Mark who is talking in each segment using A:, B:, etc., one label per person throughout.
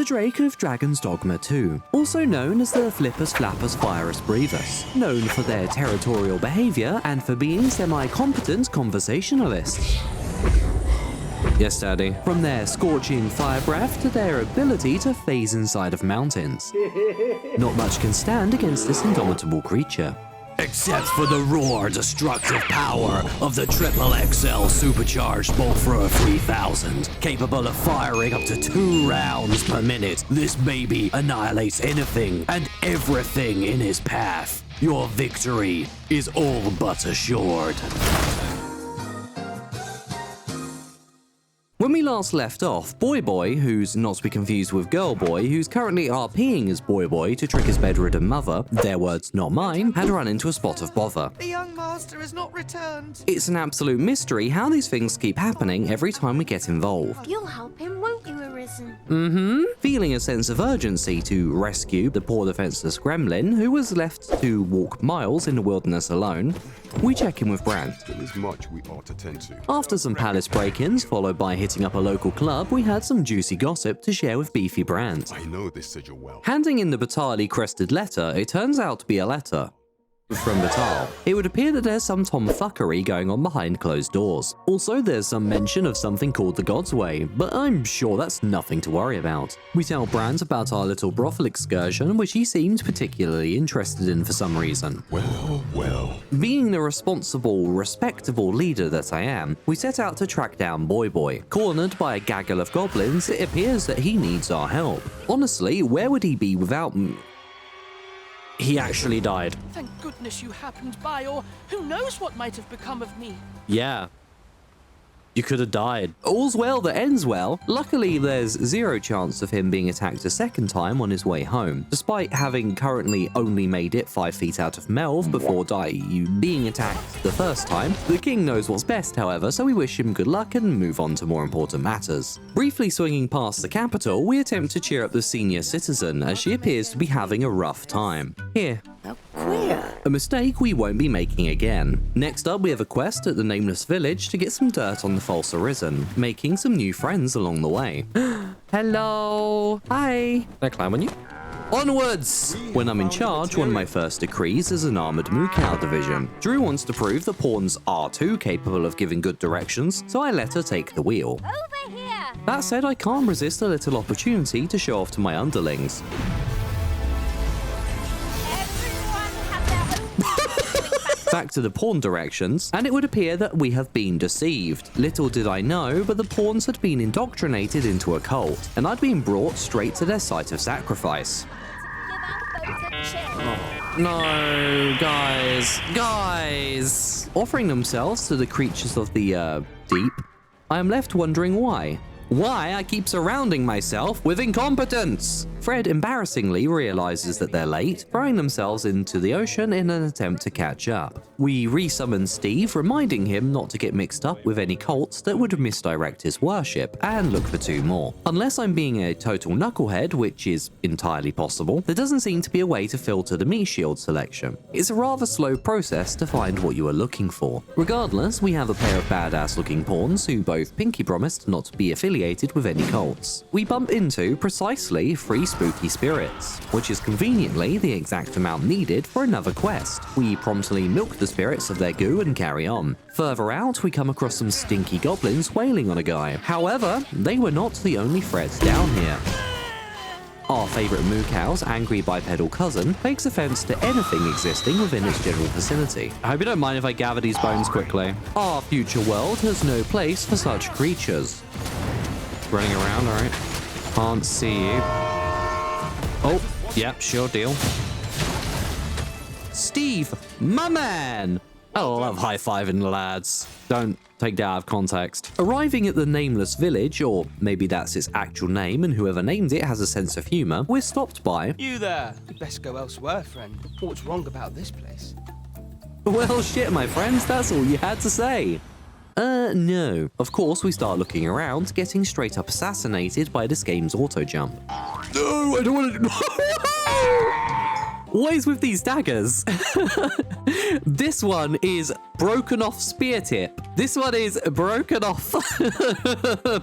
A: the Drake of Dragons Dogma 2, also known as the Flippers Flappers Virus Breathus, known for their territorial behavior and for being semi-competent conversationalists. Yes, Daddy. From their scorching fire breath to their ability to phase inside of mountains. Not much can stand against this indomitable creature. Except for the raw, destructive power of the Triple XL Supercharged Bullthrower 3000, capable of firing up to 2 rounds per minute. This baby annihilates anything and everything in his path. Your victory is all but assured. When we last left off, Boy, who's not to be confused with Girl Boy, who's currently RPing as Boy to trick his bedridden mother, their words not mine, had run into a spot of bother.
B: The young master has not returned.
A: It's an absolute mystery how these things keep happening every time we get involved.
C: You'll help him, won't you, Arisen?
A: Feeling a sense of urgency to rescue the poor defenseless gremlin who was left to walk miles in the wilderness alone, we check in with Bran.
D: There is much we ought to tend to.
A: After some palace break-ins, followed by hitting up a local club, we had some juicy gossip to share with Beefy Brand.
D: I know this sigil well.
A: Handing in the Battahl crested letter, it turns out to be a letter from Battahl. It would appear that there's some tomfuckery going on behind closed doors. Also, there's some mention of something called the God's Way, but I'm sure that's nothing to worry about. We tell Brand about our little brothel excursion, which he seemed particularly interested in for some reason.
D: Well.
A: Being the responsible, respectable leader that I am, we set out to track down Boy. Cornered by a gaggle of goblins, it appears that he needs our help. Honestly, where would he be without He actually died.
B: Thank goodness you happened by, or who knows what might have become of me.
A: Yeah. You could have died. All's well that ends well. Luckily, there's zero chance of him being attacked a second time on his way home, despite having currently only made it 5 feet out of Melv before being attacked the first time. The king knows what's best, however, so we wish him good luck and move on to more important matters. Briefly swinging past the capital, we attempt to cheer up the senior citizen, as she appears to be having a rough time. Here.
C: How queer.
A: A mistake we won't be making again. Next up, we have a quest at the Nameless Village to get some dirt on the false Arisen, making some new friends along the way. Hello. Hi. Can I climb on you? Onwards! When I'm in charge, one of my first decrees is an armored Moocow division. Drew wants to prove the pawns are too capable of giving good directions, so I let her take the wheel.
C: Over here.
A: That said, I can't resist a little opportunity to show off to my underlings. Back to the pawn directions, and it would appear that we have been deceived. Little did I know, but the pawns had been indoctrinated into a cult, and I'd been brought straight to their site of sacrifice. No, guys. Offering themselves to the creatures of the, deep, I am left wondering why. Why I keep surrounding myself with incompetence. Fred embarrassingly realizes that they're late, throwing themselves into the ocean in an attempt to catch up. We resummon Steve, reminding him not to get mixed up with any cults that would misdirect his worship, and look for 2 more. Unless I'm being a total knucklehead, which is entirely possible, there doesn't seem to be a way to filter the meat shield selection. It's a rather slow process to find what you are looking for. Regardless, we have a pair of badass looking pawns who both pinky promised not to be affiliated with any cults. We bump into precisely 3 spooky spirits, which is conveniently the exact amount needed for another quest. We promptly milk the spirits of their goo and carry on. Further out, we come across some stinky goblins wailing on a guy. However, they were not the only threats down here. Our favourite Moocow's angry bipedal cousin takes offence to anything existing within its general vicinity. I hope you don't mind if I gather these bones quickly. Our future world has no place for such creatures. Running around, alright. Can't see you. Oh, yep, sure deal. Steve, my man! I love high-fiving the lads. Don't take that out of context. Arriving at the Nameless Village, or maybe that's its actual name and whoever named it has a sense of humour, we're stopped by...
B: You there. You'd best go elsewhere, friend. What's wrong about this place?
A: Well, shit, my friends, that's all you had to say. No. Of course, we start looking around, getting straight up assassinated by this game's auto jump. No, I don't want to... What is with these daggers? This one is broken off spear tip. This one is broken off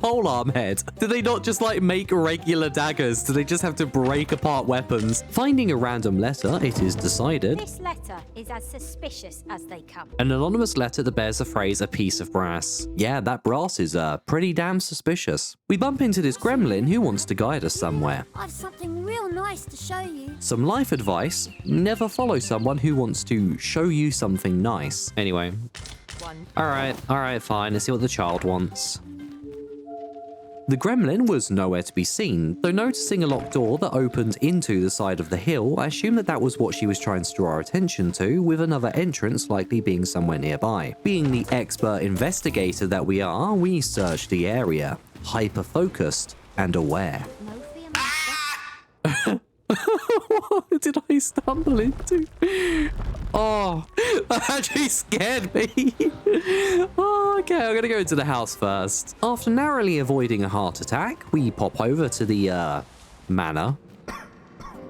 A: polearm head. Do they not just like make regular daggers? Do they just have to break apart weapons? Finding a random letter, it is decided.
C: This letter is as suspicious as they come.
A: An anonymous letter that bears the phrase "a piece of brass." Yeah, that brass is pretty damn suspicious. We bump into this gremlin who wants to guide us somewhere.
C: I've something real nice to show you.
A: Some life advice: never follow someone who wants to show you something nice. Anyway. All right, fine. Let's see what the child wants. The gremlin was nowhere to be seen, though noticing a locked door that opened into the side of the hill, I assumed that was what she was trying to draw our attention to, with another entrance likely being somewhere nearby. Being the expert investigator that we are, we searched the area, hyper-focused and aware.
C: No fear, master.
A: What did I stumble into? Oh, that actually scared me. Oh, okay, I'm gonna go into the house first. After narrowly avoiding a heart attack, we pop over to the, manor.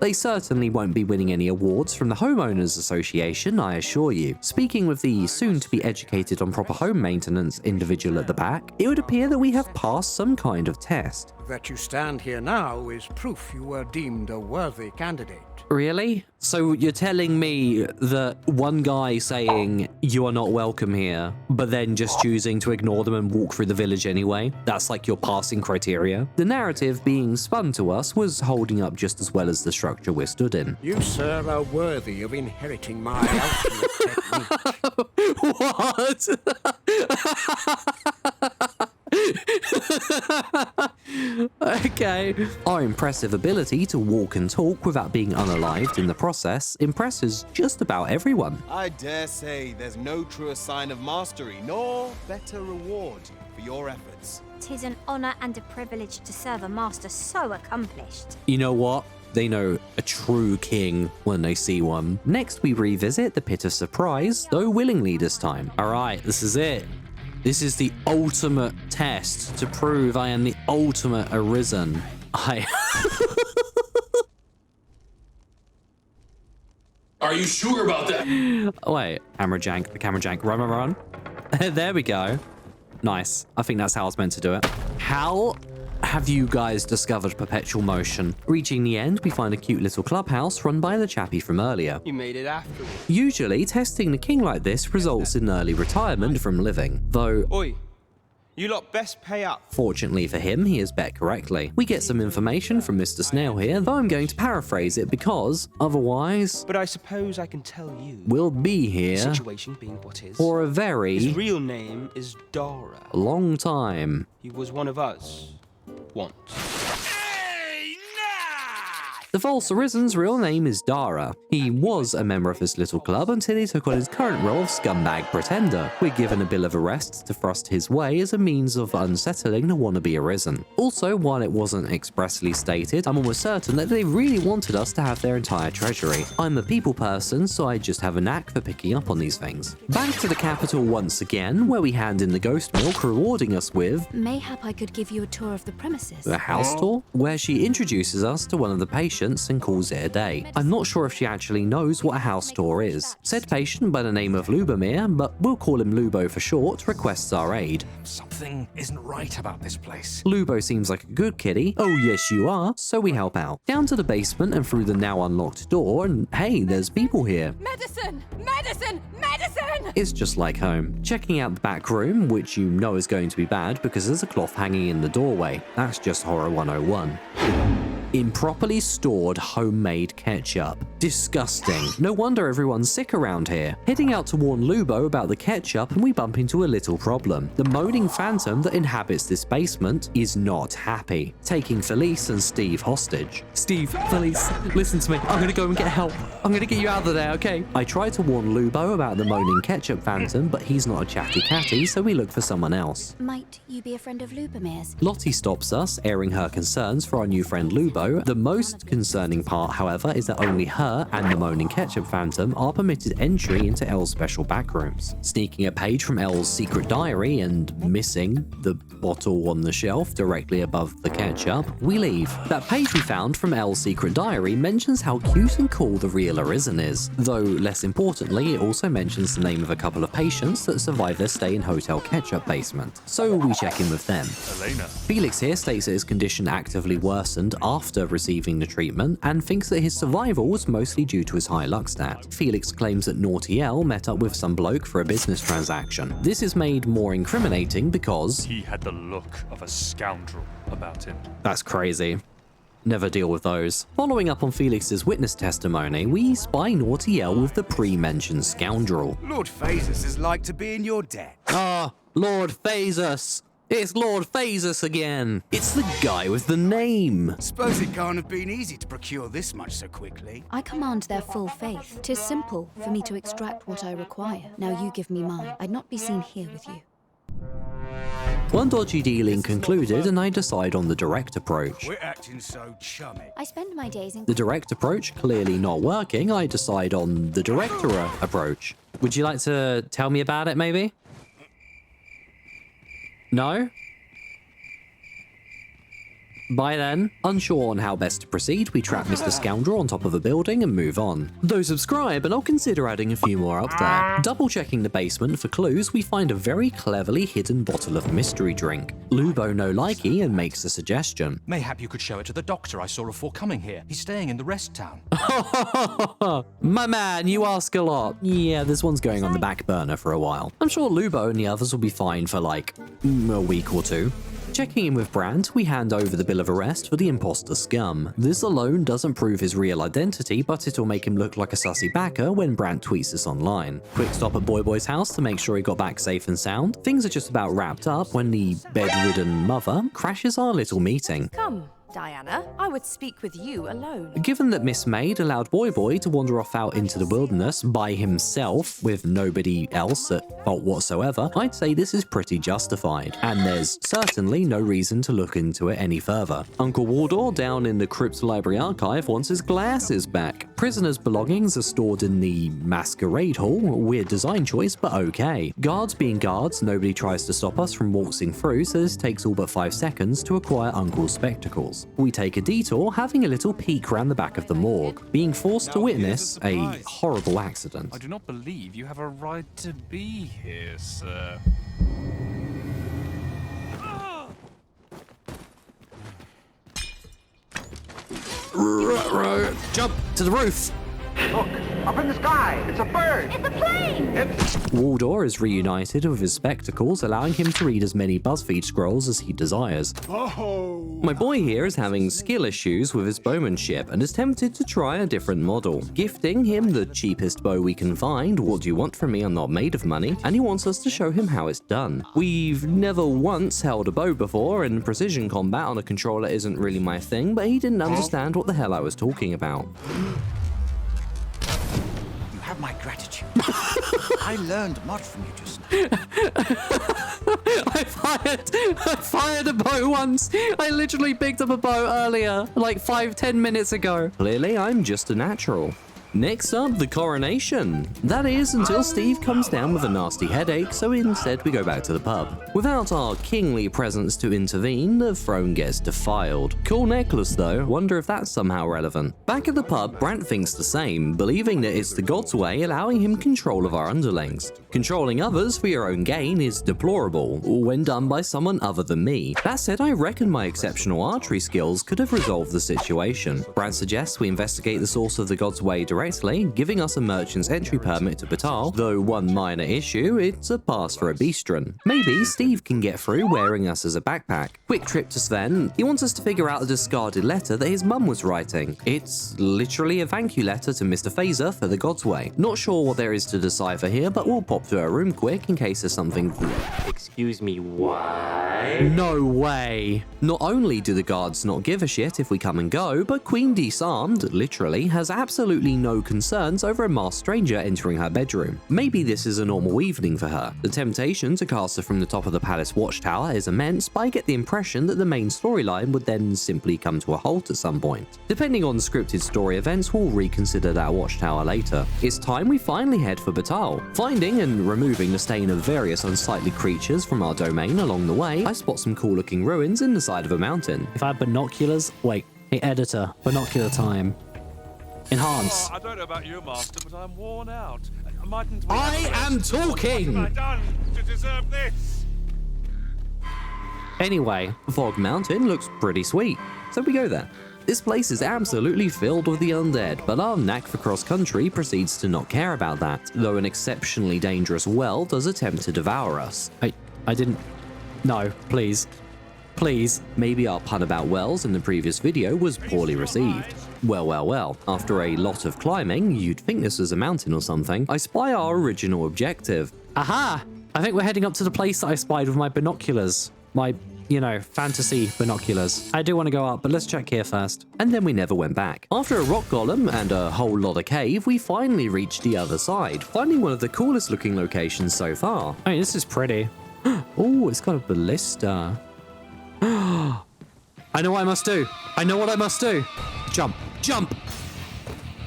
A: They certainly won't be winning any awards from the Homeowners Association, I assure you. Speaking with the soon-to-be educated on proper home maintenance individual at the back, it would appear that we have passed some kind of test.
E: That you stand here now is proof you were deemed a worthy candidate.
A: Really? So you're telling me that one guy saying you are not welcome here, but then just choosing to ignore them and walk through the village anyway? That's like your passing criteria? The narrative being spun to us was holding up just as well as the structure we're stood in.
E: You, sir, are worthy of inheriting my ultimate technique.
A: What? Okay. Our impressive ability to walk and talk without being unalived in the process impresses just about everyone.
F: I dare say there's no truer sign of mastery, nor better reward for your efforts.
C: 'Tis an honor and a privilege to serve a master so accomplished.
A: You know what? They know a true king when they see one. Next, we revisit the Pit of Surprise, though willingly this time. All right, this is it. This is the ultimate test to prove I am the ultimate Arisen.
G: Are you sure about that?
A: Wait, camera jank, run. There we go. Nice. I think that's how I was meant to do it. How have you guys discovered perpetual motion? Reaching the end, we find a cute little clubhouse run by the chappie from earlier.
F: You made it afterwards.
A: Usually, testing the king like this results in early retirement from living, though
F: Oi, you lot best pay up.
A: fortunately for him, he is bet correctly. We get some information from Mr. Snail here, though I'm going to paraphrase it because, otherwise,
H: But I suppose I can tell you.
A: we'll be here
H: Situation being what is.
A: for a
H: His
A: very
H: real name is Dara.
A: long time.
H: He was one of us. Once.
A: The false Arisen's real name is Dara. He was a member of this little club until he took on his current role of scumbag pretender. We're given a bill of arrest to thrust his way as a means of unsettling the wannabe Arisen. Also, while it wasn't expressly stated, I'm almost certain that they really wanted us to have their entire treasury. I'm a people person, so I just have a knack for picking up on these things. Back to the capital once again, where we hand in the ghost milk, rewarding us with
I: Mayhap I could give you a tour of the premises.
A: a house tour, where she introduces us to one of the patients and calls it a day. I'm not sure if she actually knows what a house tour is. Said patient by the name of Lubomir, but we'll call him Lubo for short, requests our aid.
E: Something isn't right about this place.
A: Lubo seems like a good kitty. Oh yes you are, so we help out. Down to the basement and through the now unlocked door, and hey, there's people here.
B: Medicine! Medicine! Medicine!
A: It's just like home. Checking out the back room, which you know is going to be bad because there's a cloth hanging in the doorway. That's just horror 101. Improperly stored homemade ketchup. Disgusting. No wonder everyone's sick around here. Heading out to warn Lubo about the ketchup and we bump into a little problem. The moaning phantom that inhabits this basement is not happy, taking Felice and Steve hostage. Steve, Felice, listen to me. I'm gonna go and get help. I'm gonna get you out of there, okay? I try to warn Lubo about the moaning ketchup phantom, but he's not a chatty catty, so we look for someone else.
I: Might you be a friend of Lubomir's?
A: Lottie stops us, airing her concerns for our new friend Lubo, though. The most concerning part, however, is that only her and the Moaning Ketchup Phantom are permitted entry into Elle's special backrooms. Sneaking a page from Elle's secret diary and missing the bottle on the shelf directly above the ketchup, we leave. That page we found from Elle's secret diary mentions how cute and cool the real Arisen is, though less importantly, it also mentions the name of a couple of patients that survived their stay in Hotel Ketchup basement. So we check in with them.
J: Elena.
A: Felix here states that his condition actively worsened after receiving the treatment and thinks that his survival was mostly due to his high luck stat. Felix claims that Naughty L met up with some bloke for a business transaction. This is made more incriminating because
J: He had the look of a scoundrel about him.
A: that's crazy. Never deal with those. Following up on Felix's witness testimony, we spy Naughty L with the pre-mentioned scoundrel.
K: Lord Phasus is like to be in your debt.
A: Ah, Lord Phasus. It's Lord Phasus again. It's the guy with the name.
K: Suppose it can't have been easy to procure this much so quickly.
I: I command their full faith. 'Tis simple for me to extract what I require. Now you give me mine. I'd not be seen here with you.
A: One dodgy dealing concluded, and I decide on the direct approach.
K: We're acting so chummy.
C: I spend my days in...
A: The direct approach clearly not working, I decide on the director approach. Would you like to tell me about it, maybe? No? By then, unsure on how best to proceed, we trap Mr. Scoundrel on top of a building and move on. Though subscribe and I'll consider adding a few more up there. Double checking the basement for clues, we find a very cleverly hidden bottle of mystery drink. Lubo no likey and makes a suggestion.
L: Mayhap you could show it to the doctor I saw before coming here. He's staying in the rest town.
A: My man, you ask a lot. Yeah, this one's going on the back burner for a while. I'm sure Lubo and the others will be fine for like a week or two. Checking in with Brandt, we hand over the bill of arrest for the imposter scum. This alone doesn't prove his real identity, but it'll make him look like a sussy backer when Brandt tweets this online. Quick stop at Boy Boy's house to make sure he got back safe and sound. Things are just about wrapped up when the bedridden mother crashes our little meeting.
M: Come, Diana, I would speak with you alone.
A: Given that Miss Maid allowed Boy Boy to wander off out into the wilderness by himself with nobody else at fault whatsoever, I'd say this is pretty justified, and there's certainly no reason to look into it any further. Uncle Waldor down in the Crypt Library Archive wants his glasses back. Prisoners' belongings are stored in the Masquerade Hall, weird design choice, but okay. Guards being guards, nobody tries to stop us from waltzing through, so this takes all but 5 seconds to acquire Uncle's spectacles. We take a detour, having a little peek around the back of the morgue, being forced to witness a horrible accident.
J: I do not believe you have a right to be here, sir.
A: Jump to the roof!
N: Look, up in the sky! It's a bird!
C: It's a plane!
A: Waldor is reunited with his spectacles, allowing him to read as many BuzzFeed scrolls as he desires.
K: Oh!
A: My boy here is having skill issues with his bowmanship and is tempted to try a different model. Gifting him the cheapest bow we can find, what do you want from me, I'm not made of money, and he wants us to show him how it's done. We've never once held a bow before, and precision combat on a controller isn't really my thing, but he didn't understand what the hell I was talking about.
K: Have my gratitude. I learned much from you just now.
A: I fired a bow once. I literally picked up a bow earlier, like 5-10 minutes ago. Clearly, I'm just a natural. Next up, the coronation. That is, until Steve comes down with a nasty headache, so instead we go back to the pub. Without our kingly presence to intervene, the throne gets defiled. Cool necklace though, wonder if that's somehow relevant. Back at the pub, Brandt thinks the same, believing that it's the god's way allowing him control of our underlings. Controlling others for your own gain is deplorable, when done by someone other than me. That said, I reckon my exceptional archery skills could have resolved the situation. Brandt suggests we investigate the source of the god's way directly, giving us a merchant's entry permit to Battahl, though one minor issue, it's a pass for a bistron. Maybe Steve can get through wearing us as a backpack. Quick trip to Sven. He wants us to figure out the discarded letter that his mum was writing. It's literally a thank you letter to Mr. Phaser for the God's Way. Not sure what there is to decipher here, but we'll pop pop to her room quick in case there's something...
O: Excuse me, what?
A: No way! Not only do the guards not give a shit if we come and go, but Queen Disarmed, literally, has absolutely no concerns over a masked stranger entering her bedroom. Maybe this is a normal evening for her. The temptation to cast her from the top of the palace watchtower is immense, but I get the impression that the main storyline would then simply come to a halt at some point. Depending on scripted story events, we'll reconsider that watchtower later. It's time we finally head for Battahl. Finding and removing the stain of various unsightly creatures from our domain along the way, I spot some cool looking ruins in the side of a mountain.
P: If I had binoculars, wait, hey editor, binocular time. Enhance.
J: Oh, I don't know about you, Master, but I'm worn out. Mightn't we
A: I am talking!
J: What have I done to deserve this?
A: Anyway, Fog Mountain looks pretty sweet, so we go there. This place is absolutely filled with the undead, but our knack for cross-country proceeds to not care about that, though an exceptionally dangerous well does attempt to devour us.
P: I didn't... No, please. Please.
A: Maybe our pun about wells in the previous video was poorly received. Well, after a lot of climbing, you'd think this was a mountain or something, I spy our original objective.
P: Aha! I think we're heading up to the place that I spied with my binoculars. My, you know, fantasy binoculars. I do want to go up, but let's check here first.
A: And then we never went back. After a rock golem and a whole lot of cave, we finally reached the other side, finding one of the coolest looking locations so far.
P: I mean, this is pretty.
A: Oh, it's got a ballista.
P: I know what I must do. I know what I must do. Jump. Jump!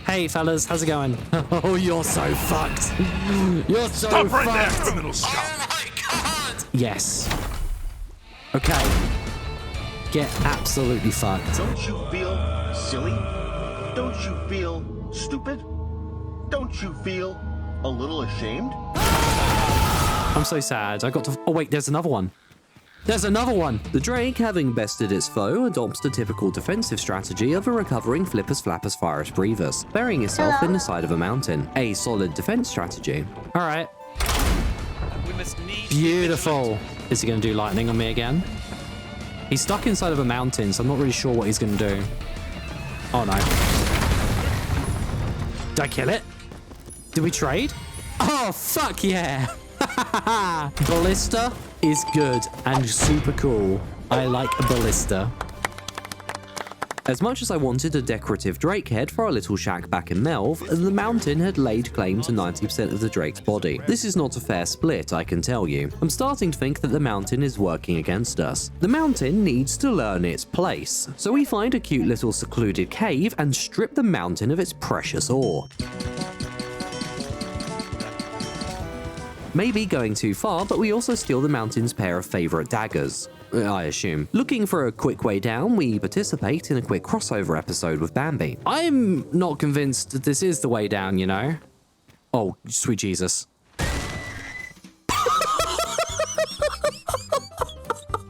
P: Hey, fellas, how's it going?
A: Oh, you're so fucked. You're so
J: Stop
A: fucked.
J: right there, criminal scum.
A: Oh my god!
P: Yes. Okay. Get absolutely fucked.
N: Don't you feel silly? Don't you feel stupid? Don't you feel a little ashamed?
P: I'm so sad. I got to... Oh, wait, there's another one. There's another one!
A: The Drake, having bested its foe, adopts the typical defensive strategy of a recovering Flippers Flappers Virus Brevis, burying itself in the side of a mountain. A solid defense strategy.
P: Alright. Beautiful. Is he going to do lightning on me again? He's stuck inside of a mountain, so I'm not really sure what he's going to do. Oh no. Did I kill it? Did we trade? Oh, fuck yeah! Ballista is good and super cool. I like a ballista.
A: As much as I wanted a decorative drake head for our little shack back in Melv, the mountain had laid claim to 90% of the drake's body. This is not a fair split, I can tell you. I'm starting to think that the mountain is working against us. The mountain needs to learn its place, so we find a cute little secluded cave and strip the mountain of its precious ore. Maybe going too far, but we also steal the mountain's pair of favourite daggers. I assume. Looking for a quick way down, we participate in a quick crossover episode with Bambi.
P: I'm not convinced that this is the way down, you know? Oh, sweet Jesus.
A: Did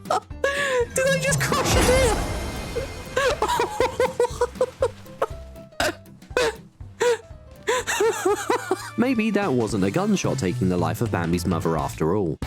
A: I just crush it here? Maybe that wasn't a gunshot taking the life of Bambi's mother after all.